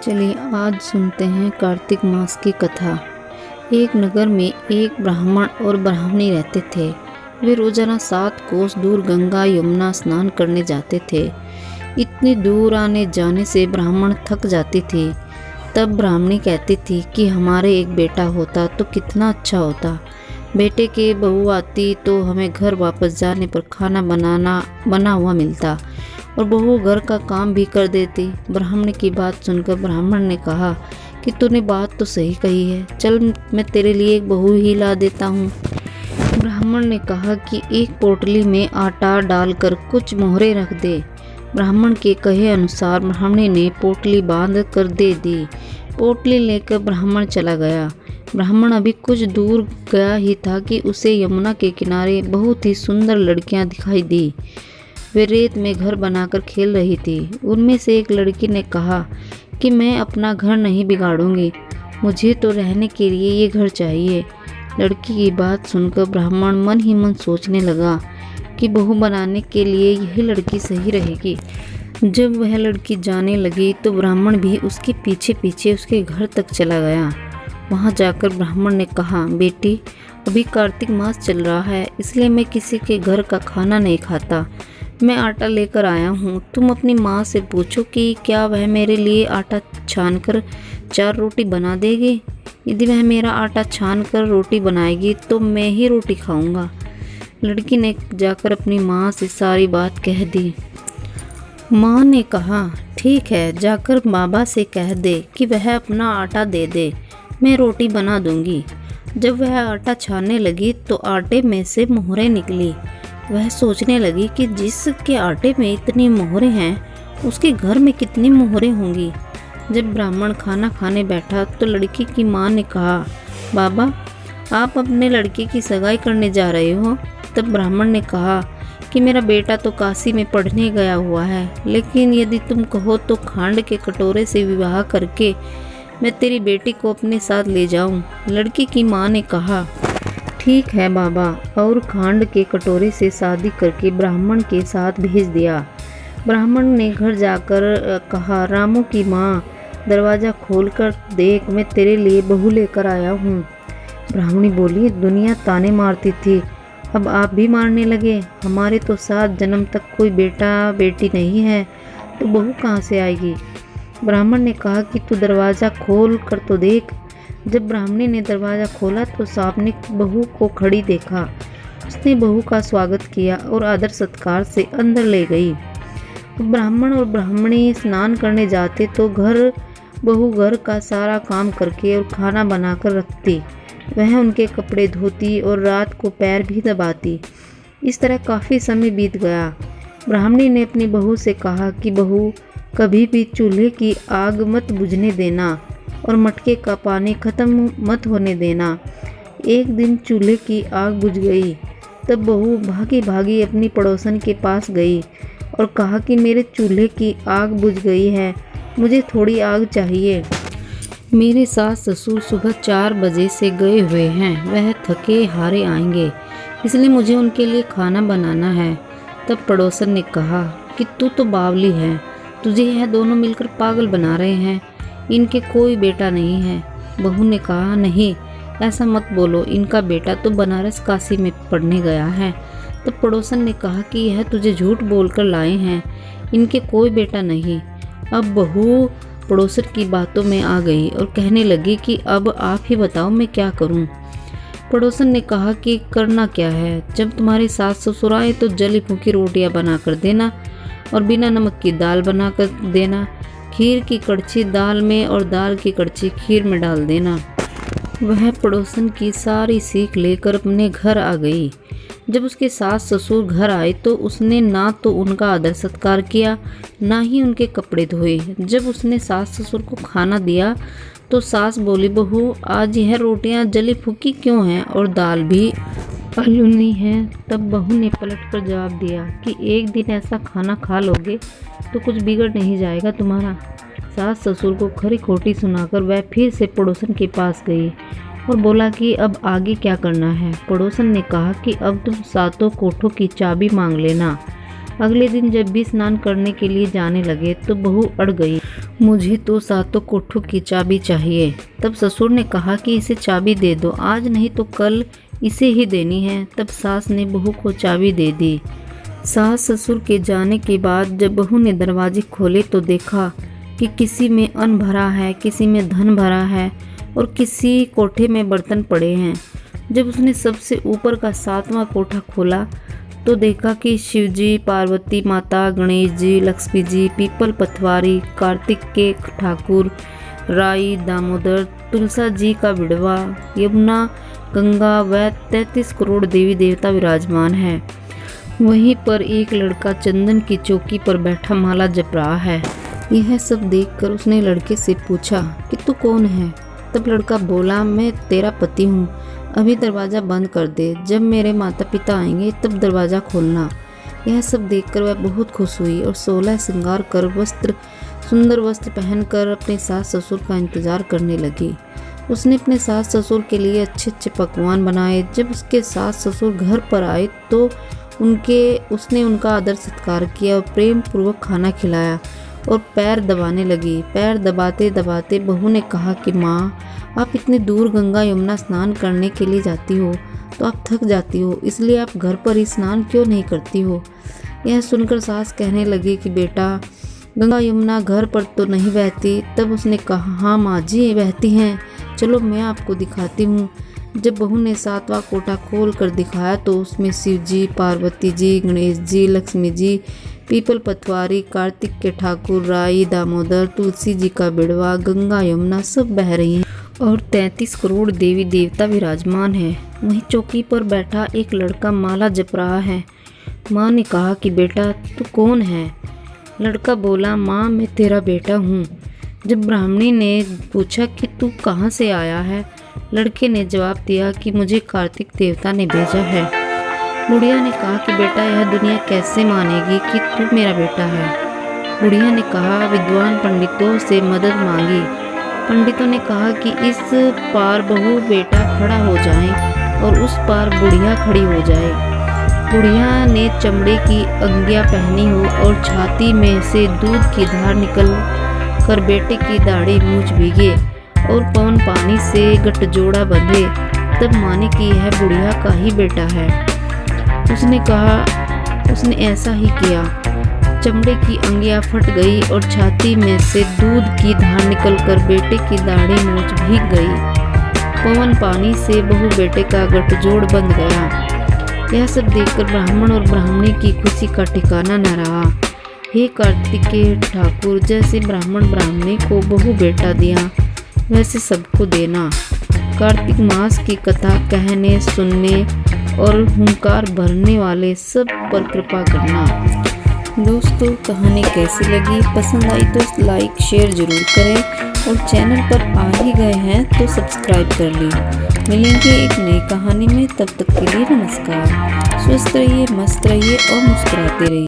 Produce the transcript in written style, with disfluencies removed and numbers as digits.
चलिए आज सुनते हैं कार्तिक मास की कथा। एक नगर में एक ब्राह्मण और ब्राह्मणी रहते थे। वे रोजाना 7 कोस दूर गंगा यमुना स्नान करने जाते थे। इतनी दूर आने जाने से ब्राह्मण थक जाती थी। तब ब्राह्मणी कहती थी कि हमारे एक बेटा होता तो कितना अच्छा होता। बेटे के बहू आती तो हमें घर वापस जाने पर खाना बना हुआ मिलता और बहू घर का काम भी कर देती। ब्राह्मण की बात सुनकर ब्राह्मण ने कहा कि तूने बात तो सही कही है, चल मैं तेरे लिए एक बहू ही ला देता हूँ। ब्राह्मण ने कहा कि एक पोटली में आटा डालकर कुछ मोहरे रख दे। ब्राह्मण के कहे अनुसार ब्राह्मणी ने पोटली बांध कर दे दी। पोटली लेकर ब्राह्मण चला गया। ब्राह्मण अभी कुछ दूर गया ही था कि उसे यमुना के किनारे बहुत ही सुंदर लड़कियां दिखाई दी। वे रेत में घर बनाकर खेल रही थी। उनमें से एक लड़की ने कहा कि मैं अपना घर नहीं बिगाड़ूंगी, मुझे तो रहने के लिए ये घर चाहिए। लड़की की बात सुनकर ब्राह्मण मन ही मन सोचने लगा कि बहू बनाने के लिए यही लड़की सही रहेगी। जब वह लड़की जाने लगी तो ब्राह्मण भी उसके पीछे पीछे उसके घर तक चला गया। वहां जाकर ब्राह्मण ने कहा, बेटी अभी कार्तिक मास चल रहा है, इसलिए मैं किसी के घर का खाना नहीं खाता। मैं आटा लेकर आया हूँ, तुम अपनी माँ से पूछो कि क्या वह मेरे लिए आटा छानकर 4 रोटी बना देगी। यदि वह मेरा आटा छानकर रोटी बनाएगी तो मैं ही रोटी खाऊंगा। लड़की ने जाकर अपनी माँ से सारी बात कह दी। माँ ने कहा, ठीक है, जाकर बाबा से कह दे कि वह अपना आटा दे दे, मैं रोटी बना दूंगी। जब वह आटा छानने लगी तो आटे में से मोहरें निकली। वह सोचने लगी कि जिसके आटे में इतनी मोहरें हैं उसके घर में कितनी मोहरें होंगी। जब ब्राह्मण खाना खाने बैठा तो लड़की की माँ ने कहा, बाबा आप अपने लड़के की सगाई करने जा रहे हो। तब ब्राह्मण ने कहा कि मेरा बेटा तो काशी में पढ़ने गया हुआ है, लेकिन यदि तुम कहो तो खांड के कटोरे से विवाह करके मैं तेरी बेटी को अपने साथ ले जाऊं। लड़की की माँ ने कहा, ठीक है बाबा, और खांड के कटोरे से शादी करके ब्राह्मण के साथ भेज दिया। ब्राह्मण ने घर जाकर कहा, रामू की माँ दरवाज़ा खोलकर देख, मैं तेरे लिए बहू लेकर आया हूँ। ब्राह्मणी बोली, दुनिया ताने मारती थी, अब आप भी मारने लगे। हमारे तो 7 जन्म तक कोई बेटा बेटी नहीं है, तो बहू कहाँ से आएगी। ब्राह्मण ने कहा कि तू दरवाज़ा खोल कर तो देख। जब ब्राह्मणी ने दरवाज़ा खोला तो सांप ने बहू को खड़ी देखा। उसने बहू का स्वागत किया और आदर सत्कार से अंदर ले गई। ब्राह्मण और ब्राह्मणी स्नान करने जाते तो बहू घर का सारा काम करके और खाना बनाकर रखती। वह उनके कपड़े धोती और रात को पैर भी दबाती। इस तरह काफ़ी समय बीत गया। ब्राह्मणी ने अपनी बहू से कहा कि बहू कभी भी चूल्हे की आग मत बुझने देना और मटके का पानी ख़त्म मत होने देना। एक दिन चूल्हे की आग बुझ गई। तब बहू भागी भागी अपनी पड़ोसन के पास गई और कहा कि मेरे चूल्हे की आग बुझ गई है, मुझे थोड़ी आग चाहिए। मेरे सास ससुर सुबह 4 बजे से गए हुए हैं, वह थके हारे आएंगे, इसलिए मुझे उनके लिए खाना बनाना है। तब पड़ोसन ने कहा कि तू तो बावली है, तुझे यह दोनों मिलकर पागल बना रहे हैं, इनके कोई बेटा नहीं है। बहू ने कहा, नहीं ऐसा मत बोलो, इनका बेटा तो बनारस काशी में पढ़ने गया है। तो पड़ोसन ने कहा कि यह तुझे झूठ बोलकर लाए हैं, इनके कोई बेटा नहीं। अब बहू पड़ोसन की बातों में आ गई और कहने लगी कि अब आप ही बताओ मैं क्या करूं। पड़ोसन ने कहा कि करना क्या है, जब तुम्हारे सास ससुर आए तो जली फूकी रोटियां बना कर देना और बिना नमक की दाल बना कर देना। खीर की कड़छी दाल में और दाल की कड़छी खीर में डाल देना। वह पड़ोसन की सारी सीख लेकर अपने घर आ गई। जब उसके सास ससुर घर आए तो उसने ना तो उनका आदर सत्कार किया, ना ही उनके कपड़े धोए। जब उसने सास ससुर को खाना दिया तो सास बोली, बहू आज यह रोटियां जली फूकी क्यों हैं और दाल भी अलूनी है। तब बहू ने पलट कर जवाब दिया कि एक दिन ऐसा खाना खा लोगे तो कुछ बिगड़ नहीं जाएगा तुम्हारा। सास ससुर को खरी खोटी सुनाकर वह फिर से पड़ोसन के पास गई और बोला कि अब आगे क्या करना है। पड़ोसन ने कहा कि अब तुम 7 कोठों की चाबी मांग लेना। अगले दिन जब भी स्नान करने के लिए जाने लगे तो बहू अड़ गई। मुझे तो सातों कोठों की चाबी चाहिए। तब ससुर ने कहा कि इसे चाबी दे दो, आज नहीं तो कल इसे ही देनी है। तब सास ने बहू को चाबी दे दी। सास ससुर के जाने के बाद जब बहू ने दरवाजे खोले तो देखा कि किसी में अन्न भरा है, किसी में धन भरा है और किसी कोठे में बर्तन पड़े हैं। जब उसने सबसे ऊपर का 7वां कोठा खोला तो देखा कि शिवजी, पार्वती माता, गणेश जी, लक्ष्मी जी, पीपल पथवारी, कार्तिक के ठाकुर, राई, दामोदर, तुलसा जी का बिड़वा, यमुना, गंगा व 33 करोड़ देवी देवता विराजमान है। वहीं पर एक लड़का चंदन की चौकी पर बैठा माला जप रहा है। यह सब देखकर उसने लड़के से पूछा कि तू कौन है? तब लड़का बोला, मैं तेरा पति हूँ, अभी दरवाज़ा बंद कर दे, जब मेरे माता पिता आएंगे तब दरवाज़ा खोलना। यह सब देखकर वह बहुत खुश हुई और 16 श्रृंगार कर सुंदर वस्त्र पहनकर अपने सास ससुर का इंतजार करने लगी। उसने अपने सास ससुर के लिए अच्छे अच्छे पकवान बनाए। जब उसके सास ससुर घर पर आए तो उसने उनका आदर सत्कार किया और प्रेम पूर्वक खाना खिलाया और पैर दबाने लगी। पैर दबाते दबाते बहू ने कहा कि माँ, आप इतने दूर गंगा यमुना स्नान करने के लिए जाती हो तो आप थक जाती हो, इसलिए आप घर पर ही स्नान क्यों नहीं करती हो? यह सुनकर सास कहने लगी कि बेटा, गंगा यमुना घर पर तो नहीं बहती। तब उसने कहा, हाँ माँ जी, बहती हैं, चलो मैं आपको दिखाती हूँ। जब बहू ने 7वां कोठा खोल कर दिखाया तो उसमें शिव जी, पार्वती जी, गणेश जी, लक्ष्मी जी, पीपल पथवारी, कार्तिक के ठाकुर, राई, दामोदर, तुलसी जी का बिड़वा, गंगा यमुना सब बह रही हैं और 33 करोड़ देवी देवता विराजमान है। वहीं चौकी पर बैठा एक लड़का माला जप रहा है। माँ ने कहा कि बेटा, तू कौन है? लड़का बोला, माँ मैं तेरा बेटा हूँ। जब ब्राह्मणी ने पूछा कि तू कहाँ से आया है, लड़के ने जवाब दिया कि मुझे कार्तिक देवता ने भेजा है। बुढ़िया ने कहा कि बेटा, यह दुनिया कैसे मानेगी कि तू मेरा बेटा है? बुढ़िया ने कहा, विद्वान पंडितों से मदद मांगी। पंडितों ने कहा कि इस पार बहू बेटा खड़ा हो जाए और उस पार बुढ़िया खड़ी हो जाए। बुढ़िया ने चमड़े की अंगियां पहनी हो और छाती में से दूध की धार निकल कर बेटे की दाढ़ी मूंछ भीगे और पवन पानी से गठजोड़ा बंधे, तब माने कि यह बुढ़िया का ही बेटा है। उसने कहा उसने ऐसा ही किया। चमड़े की अंगियां फट गई और छाती में से दूध की धार निकलकर बेटे की दाढ़ी मूंछ भीग गई। पवन पानी से बहू बेटे का गठजोड़ बंध गया। यह सब देखकर ब्राह्मण और ब्राह्मणी की खुशी का ठिकाना न रहा। हे कार्तिक के ठाकुर, जैसे ब्राह्मण ब्राह्मणी को बहू बेटा दिया वैसे सबको देना। कार्तिक मास की कथा कहने, सुनने और हुंकार भरने वाले सब पर कृपा करना। दोस्तों, कहानी कैसी लगी? पसंद आई तो लाइक शेयर जरूर करें और चैनल पर आ ही गए हैं तो सब्सक्राइब कर लीजिए। मिलेंगे एक नई कहानी में, तब तक के लिए नमस्कार। स्वस्थ रहिए, मस्त रहिए और मुस्कुराते रहिए।